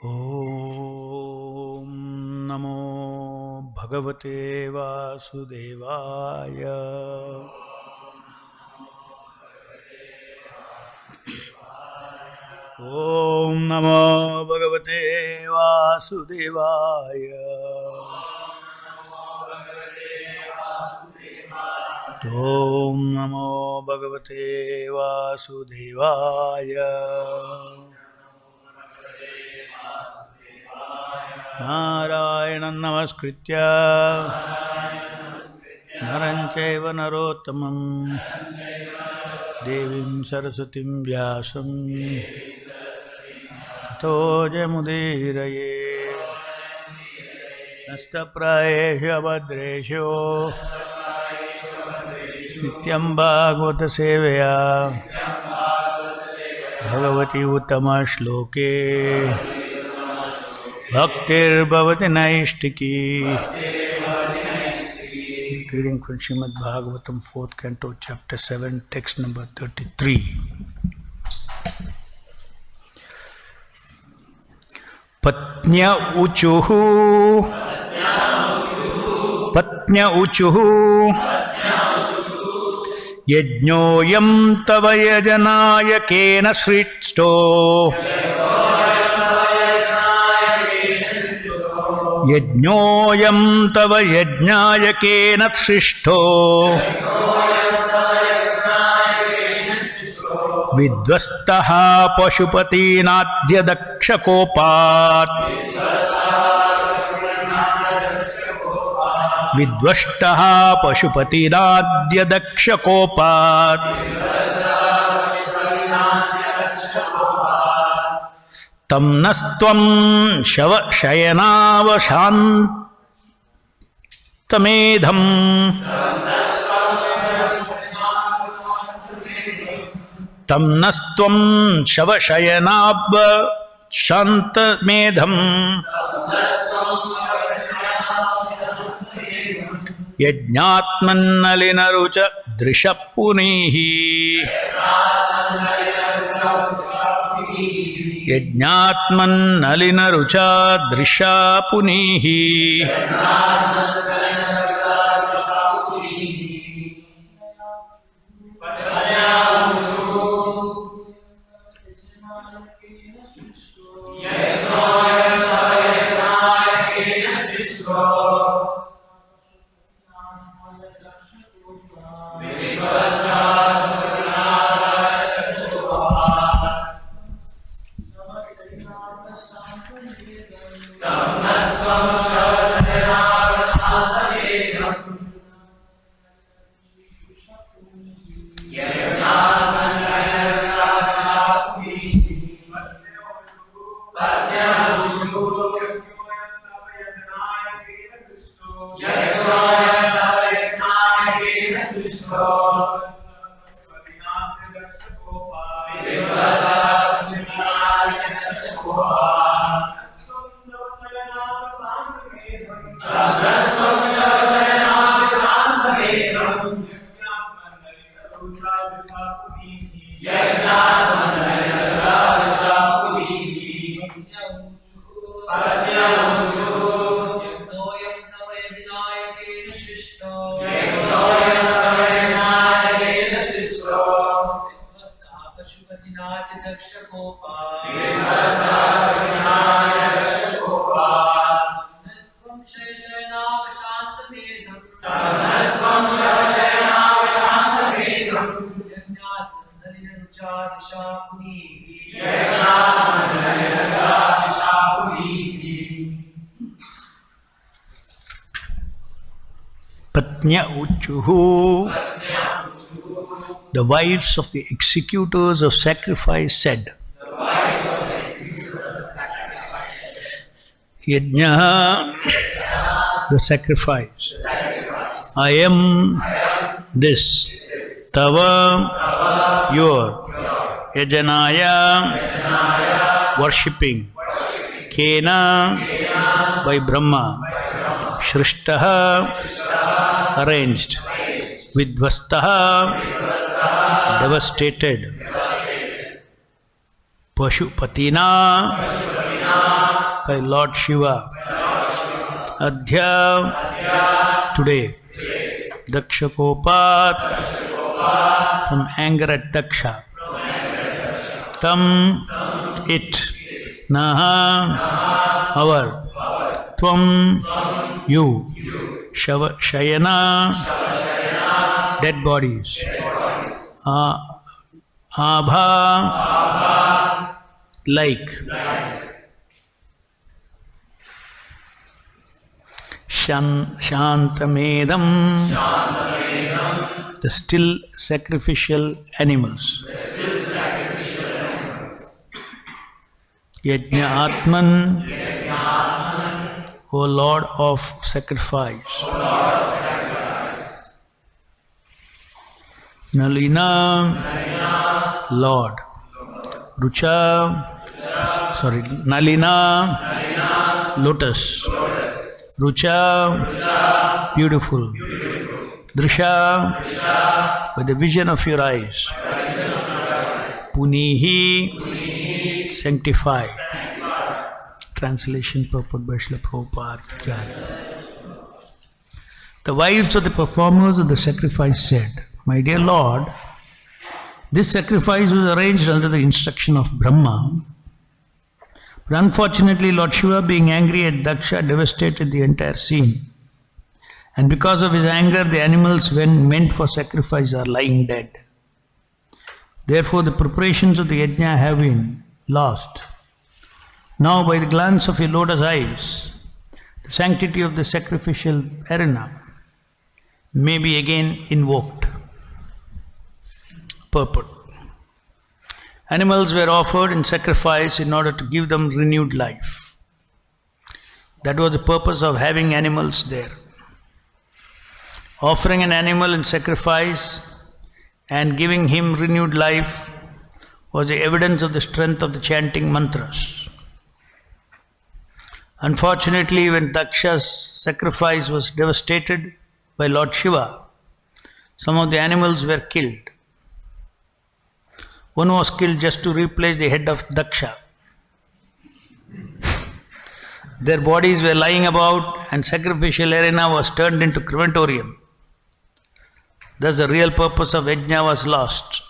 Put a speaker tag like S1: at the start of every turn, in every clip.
S1: Om Namo Bhagavate Vasudevaya. Om Namo Bhagavate Vasudevaya. Om Namo Bhagavate Vasudevaya. Narayanam namaskritya naram chaiva narottamam devim saraswatim vyasam tato jayamudiraye nastaprayeshu abhadreshu nityam bhagavata sevaya bhagavati uttama shloke Bhaktir Bhavati Naistiki. Reading from Srimad-Bhagavatam, 4th Canto, Chapter 7, text number 33. Patnya Uchuhu Yajnoyam Tava Yajanaya Kena Sritsto Yajnoyam tava yajnaya kena shrishto Vidvastaha pashupati nadya dakshakopat Vidvastaha pashupati nadya dakshakopat Tamnastvam shava shayanavashantamedham Tamnastvam shava shayanavashantamedham Yajnatmannalinarucha drishapunihi Yajnatman nalina rucha drisha punihi Patnya Uchuhu. The wives of the executors of sacrifice said, Yajna, the sacrifice. I am this. Tava, your. Yajanaya, worshipping. Kena, by Brahma. Shrishtaha, arranged. Vidvastaha, devastated. Pashupatina, by Lord Shiva. Adhya, today. Daksha Kopat, from anger at Daksha. Tam, it. Naha, our. Tvam, you. Shayana, dead bodies. Abha, like. Shantamedam, the still sacrificial animals. Yajna Atman, O Lord of sacrifice. Nalina, Lord. Nalina, lotus. Rucha, beautiful. Drisha, with the vision of your eyes. Punihi, sanctify. Translation purport by Srila Prabhupada. The wives of the performers of the sacrifice said, My dear Lord, this sacrifice was arranged under the instruction of Brahma. But unfortunately, Lord Shiva, being angry at Daksha, devastated the entire scene. And because of his anger, the animals, when meant for sacrifice, are lying dead. Therefore, the preparations of the yajna have been lost. Now, by the glance of your lotus eyes, the sanctity of the sacrificial arena may be again invoked. Purport. Animals were offered in sacrifice in order to give them renewed life. That was the purpose of having animals there. Offering an animal in sacrifice and giving him renewed life was the evidence of the strength of the chanting mantras. Unfortunately, when Daksha's sacrifice was devastated by Lord Shiva, some of the animals were killed. One was killed just to replace the head of Daksha. Their bodies were lying about and sacrificial arena was turned into crematorium. Thus the real purpose of yajna was lost.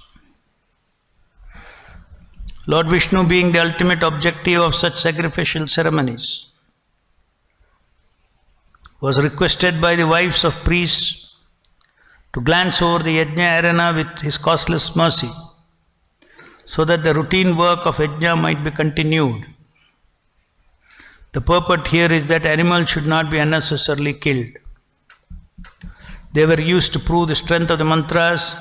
S1: Lord Vishnu, being the ultimate objective of such sacrificial ceremonies, was requested by the wives of priests to glance over the yajna arena with his causeless mercy, so that the routine work of yajna might be continued. The purport here is that animals should not be unnecessarily killed. They were used to prove the strength of the mantras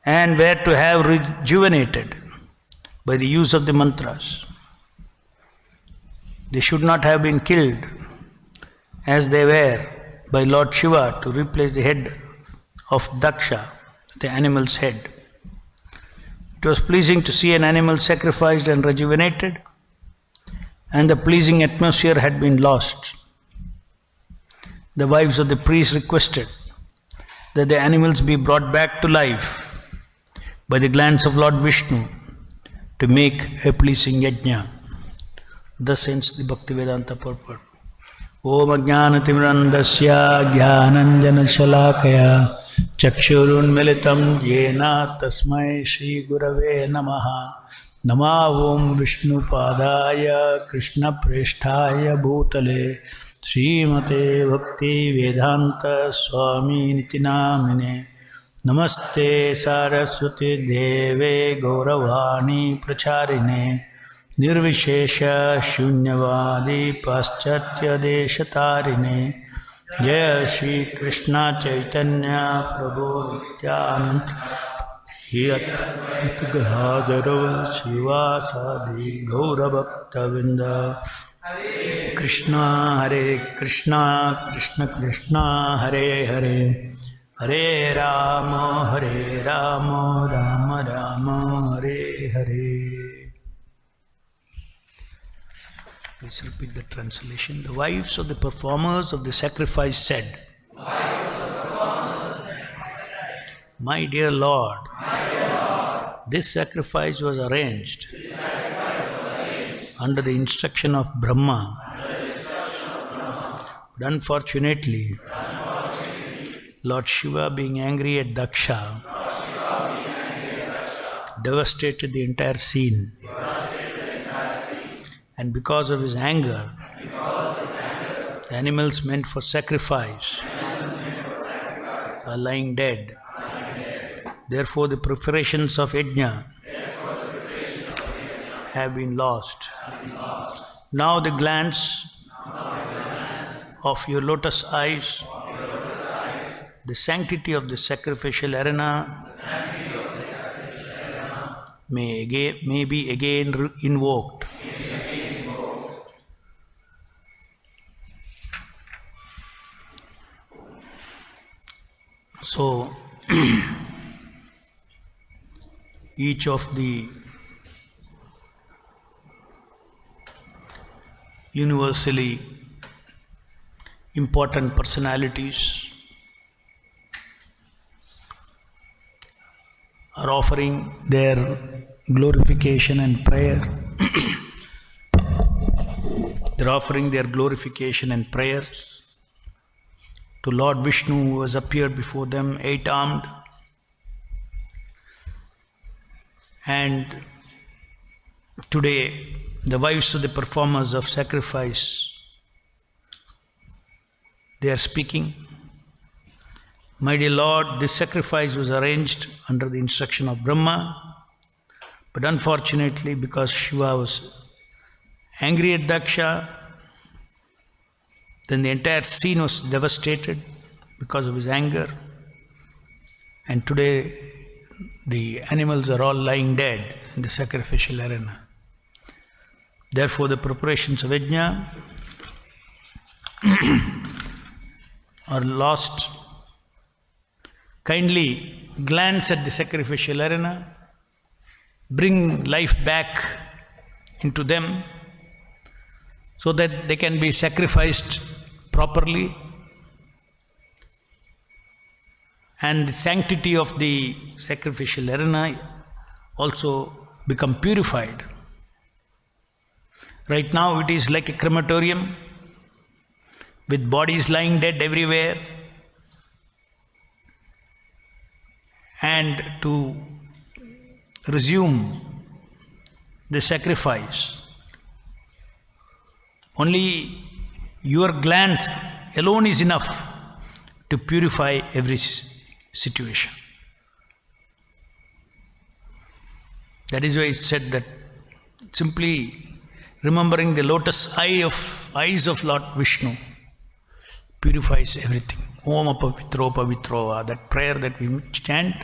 S1: and were to have rejuvenated by the use of the mantras. They should not have been killed as they were by Lord Shiva to replace the head of Daksha, the animal's head. It was pleasing to see an animal sacrificed and rejuvenated, and the pleasing atmosphere had been lost. The wives of the priest requested that the animals be brought back to life by the glance of Lord Vishnu to make a pleasing yajna. Thus ends the Bhaktivedanta purport. Om ajnanatimrandasya jnananjana shalakaya chakshurunmilitam yena tasmai Shri Gurave namaha. Nama Om Vishnu Padaya Krishna Presthaya Bhutale Srimate Bhaktivedanta Swami Niti Namine. Namaste Saraswati Deve Gauravani Pracharine Nirvishesha Shunyavadi Paschatya Deshatarine. Jaya Shri Krishna Chaitanya Prabhu Nityananda Gadhadara Shivasadi Gaura Bhaktavinda. Krishna Hare Krishna Krishna Krishna Hare Hare Hare Rama Rama Rama Hare Hare. Please repeat the translation. The wives of the performers of the sacrifice said, My dear Lord, this sacrifice was arranged under the instruction of Brahma. But unfortunately, Lord Shiva, being angry at Daksha, devastated the entire scene. And because of his anger, the animals meant for sacrifice are lying dead. Therefore, the preparations of yajna have been lost. Now the glance of your lotus eyes, the sanctity of the sacrificial arena may be again invoked. So, each of the universally important personalities are offering their glorification and prayer. They're offering their glorification and prayers to Lord Vishnu, who has appeared before them, eight-armed. And today, the wives of the performers of sacrifice, they are speaking. My dear Lord, this sacrifice was arranged under the instruction of Brahma, but unfortunately, because Shiva was angry at Daksha, then the entire scene was devastated because of his anger. And today, the animals are all lying dead in the sacrificial arena. Therefore, the preparations of yajna are lost. Kindly glance at the sacrificial arena, bring life back into them so that they can be sacrificed properly, and the sanctity of the sacrificial arena also become purified. Right now it is like a crematorium with bodies lying dead everywhere, and to resume the sacrifice, only your glance alone is enough to purify every situation. That is why it said that simply remembering the lotus eyes of Lord Vishnu purifies everything. Om apavitro pavitrova, that prayer that we chant,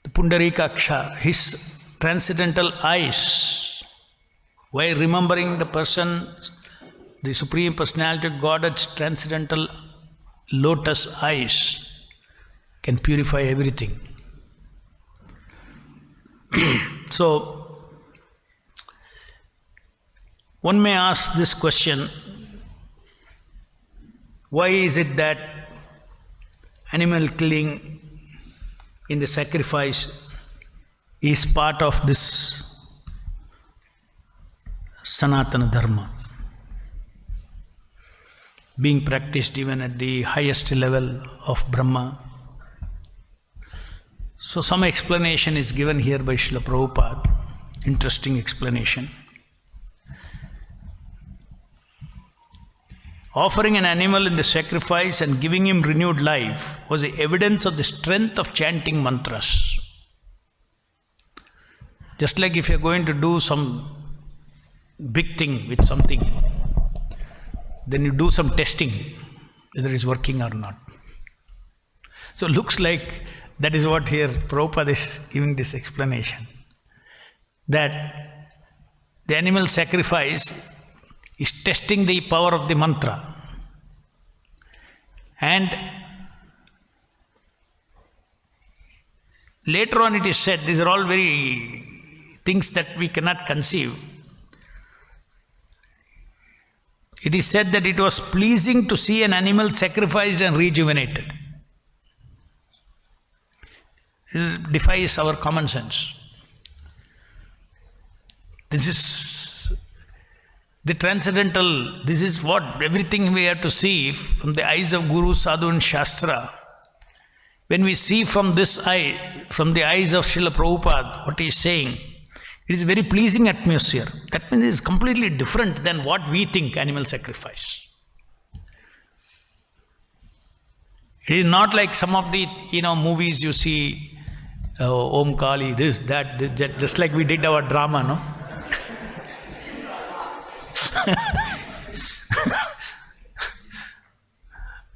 S1: the Pundarikaksha, his transcendental eyes, while remembering the person, the Supreme Personality of God's transcendental lotus eyes can purify everything. So, one may ask this question, why is it that animal killing in the sacrifice is part of this Sanatana Dharma, being practiced even at the highest level of Brahma? So some explanation is given here by Srila Prabhupada, interesting explanation. Offering an animal in the sacrifice and giving him renewed life was the evidence of the strength of chanting mantras. Just like if you're going to do some big thing with something, then you do some testing, whether it's working or not. So it looks like that is what here Prabhupada is giving this explanation. That the animal sacrifice is testing the power of the mantra. And later on it is said, these are all very things that we cannot conceive. It is said that it was pleasing to see an animal sacrificed and rejuvenated. It defies our common sense. This is The transcendental, this is what everything we have to see from the eyes of Guru, Sadhu and Shastra. When we see from this eye, from the eyes of Srila Prabhupada, what he is saying, it is a very pleasing atmosphere. That means it is completely different than what we think animal sacrifice. It is not like some of the movies you see, Om Kali, this, that, just like we did our drama, no?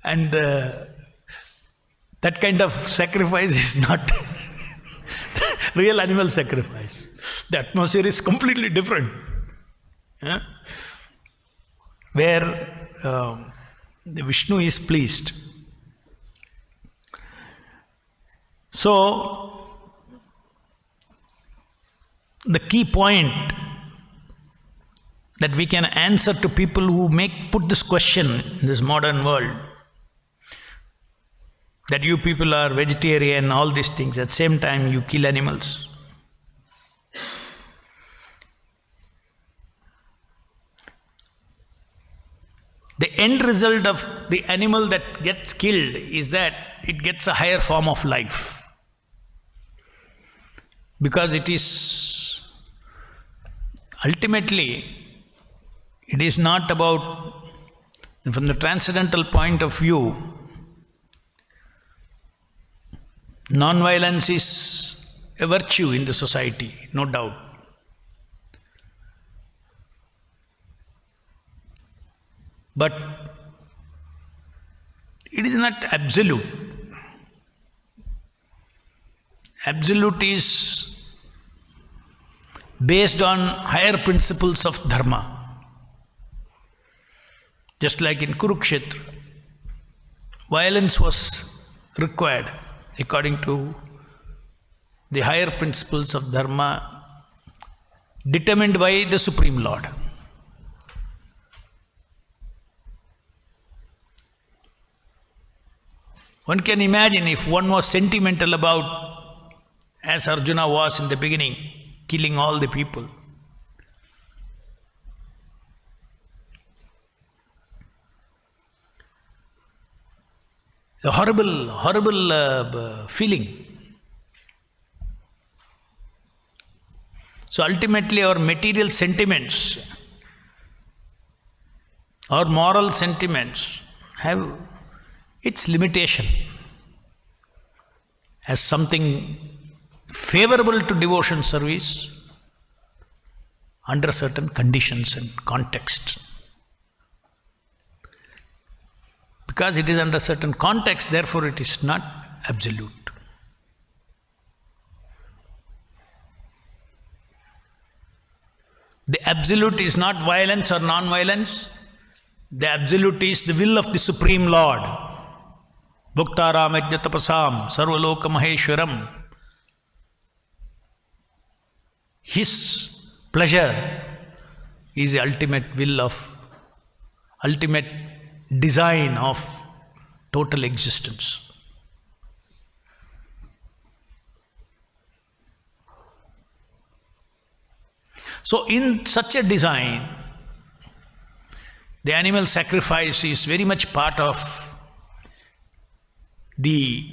S1: And that kind of sacrifice is not real animal sacrifice. The atmosphere is completely different. Yeah? Where the Vishnu is pleased. So, the key point that we can answer to people who put this question in this modern world, that you people are vegetarian, all these things, at the same time you kill animals. The end result of the animal that gets killed is that it gets a higher form of life. Because it is ultimately, it is not about, from the transcendental point of view, non-violence is a virtue in the society, no doubt. But it is not absolute. Absolute is based on higher principles of dharma. Just like in Kurukshetra, violence was required according to the higher principles of dharma determined by the Supreme Lord. One can imagine if one was sentimental about, as Arjuna was in the beginning, killing all the people. A horrible feeling. So ultimately our material sentiments, our moral sentiments have its limitation as something favorable to devotion service under certain conditions and contexts. Because it is under certain context, therefore it is not absolute. The absolute is not violence or non-violence. The absolute is the will of the Supreme Lord. Bhuktaram Ajnatapasam Sarvaloka Maheshwaram. His pleasure is the ultimate will of, ultimate design of total existence. So in such a design, the animal sacrifice is very much part of the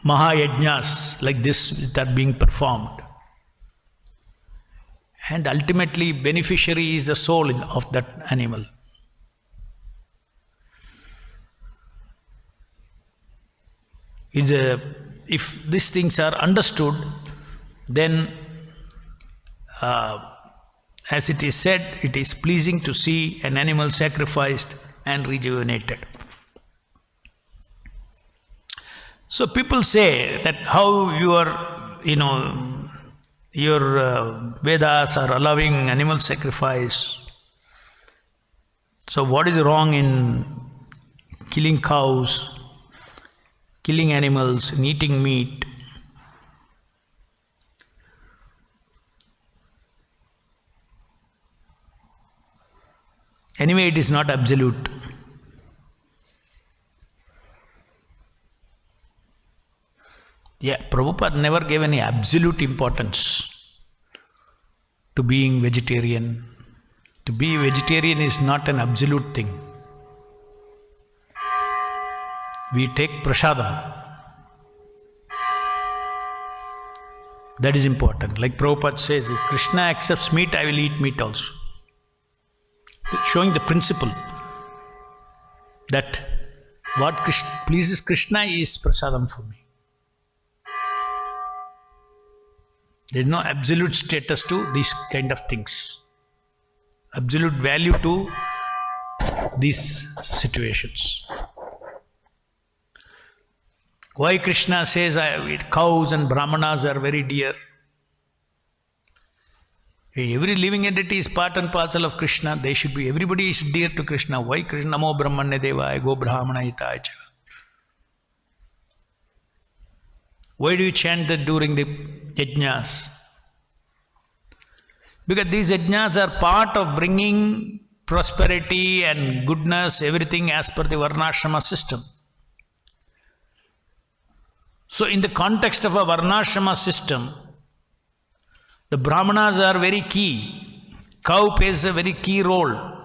S1: Mahayajnas like this that are being performed. And ultimately beneficiary is the soul of that animal. If these things are understood, then as it is said, it is pleasing to see an animal sacrificed and rejuvenated. So people say that how your Vedas are allowing animal sacrifice. So what is wrong in killing cows, killing animals, and eating meat? Anyway, it is not absolute. Yeah, Prabhupada never gave any absolute importance to being vegetarian To be vegetarian is not an absolute thing. We take prasadam. That is important. Like Prabhupada says, if Krishna accepts meat, I will eat meat also. Showing the principle that what pleases Krishna is prasadam for me. There is no absolute status to these kind of things. Absolute value to these situations. Why Krishna says cows and brahmanas are very dear? Every living entity is part and parcel of Krishna. They should be, everybody is dear to Krishna. Why Krishna? Namo Brahmane Devaya Go Brahmana Hitaya. Why do you chant that during the yajnas? Because these yajnas are part of bringing prosperity and goodness, everything as per the varnashrama system. So in the context of a varnashrama system, the brahmanas are very key. Cow plays a very key role.